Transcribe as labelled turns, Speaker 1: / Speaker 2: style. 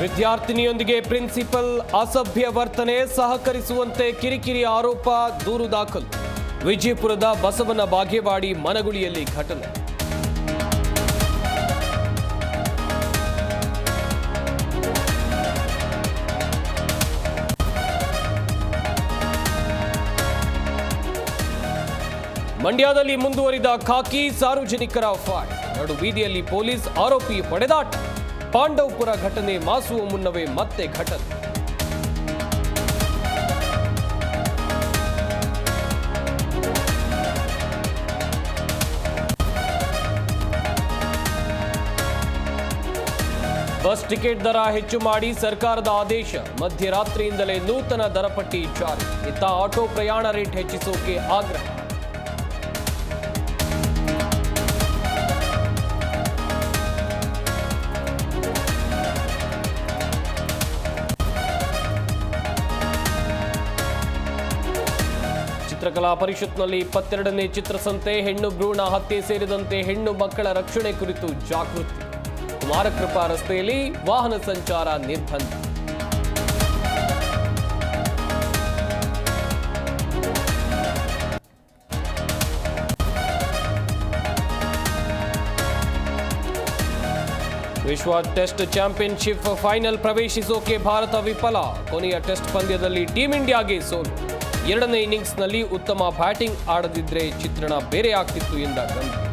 Speaker 1: ವಿದ್ಯಾರ್ಥಿನಿಯೊಂದಿಗೆ principal ಅಸಭ್ಯ ವರ್ತನೆ, ಸಹಕರಿಸುವಂತೆ ಕಿರಿಕಿರಿ ಆರೋಪ, ದೂರು ದಾಖಲು. ವಿಜಯಪುರದ ಬಸವನ ಬಾಗೇವಾಡಿ ಮನಗುಳಿಯಲ್ಲಿ ಘಟನೆ. ಮಂಡ್ಯದಲ್ಲಿ ಮುಂದುವರಿದ ಖಾಕಿ ಸಾರ್ವಜನಿಕರ ಫೈಟ್. ನಡು ಬೀದಿಯಲ್ಲಿ ಪೊಲೀಸ್ ಆರೋಪಿ ಹೊಡೆದಾಟ. ಪಾಂಡವಪುರ ಘಟನೆ ಮಾಸುವ ಮುನ್ನವೇ ಮತ್ತೆ ಘಟನೆ. ಬಸ್ ಟಿಕೆಟ್ ದರ ಹೆಚ್ಚು ಮಾಡಿ ಸರ್ಕಾರದ ಆದೇಶ. ಮಧ್ಯರಾತ್ರಿಯಿಂದಲೇ ನೂತನ ದರಪಟ್ಟಿ ಜಾರಿ. ಇತ್ತ ಆಟೋ ಪ್ರಯಾಣ ರೇಟ್ ಹೆಚ್ಚಿಸೋಕೆ ಆಗ್ರಹ. ಚಿತ್ರಕಲಾ ಪರಿಷತ್ನಲ್ಲಿ 22ನೇ ಚಿತ್ರಸಂತೆ. ಹೆಣ್ಣು ಭ್ರೂಣ ಹತ್ಯೆ ಸೇರಿದಂತೆ ಹೆಣ್ಣು ಮಕ್ಕಳ ರಕ್ಷಣೆ ಕುರಿತು ಜಾಗೃತಿ. ಕುಮಾರಕೃಪಾ ರಸ್ತೆಯಲ್ಲಿ ವಾಹನ ಸಂಚಾರ ನಿರ್ಬಂಧ. ವಿಶ್ವ ಟೆಸ್ಟ್ ಚಾಂಪಿಯನ್ಶಿಪ್ ಫೈನಲ್ ಪ್ರವೇಶಿಸೋಕೆ ಭಾರತ ವಿಫಲ. ಕೊನೆಯ ಟೆಸ್ಟ್ ಪಂದ್ಯದಲ್ಲಿ ಟೀಂ ಇಂಡಿಯಾಗೆ ಸೋಲು. ಎರಡನೇ ಇನ್ನಿಂಗ್ಸ್ನಲ್ಲಿ ಉತ್ತಮ ಬ್ಯಾಟಿಂಗ್ ಆಡದಿದ್ರೆ ಚಿತ್ರಣ ಬೇರೆ ಆಗ್ತಿತ್ತು ಎಂದ ಗಂಭೀರ್.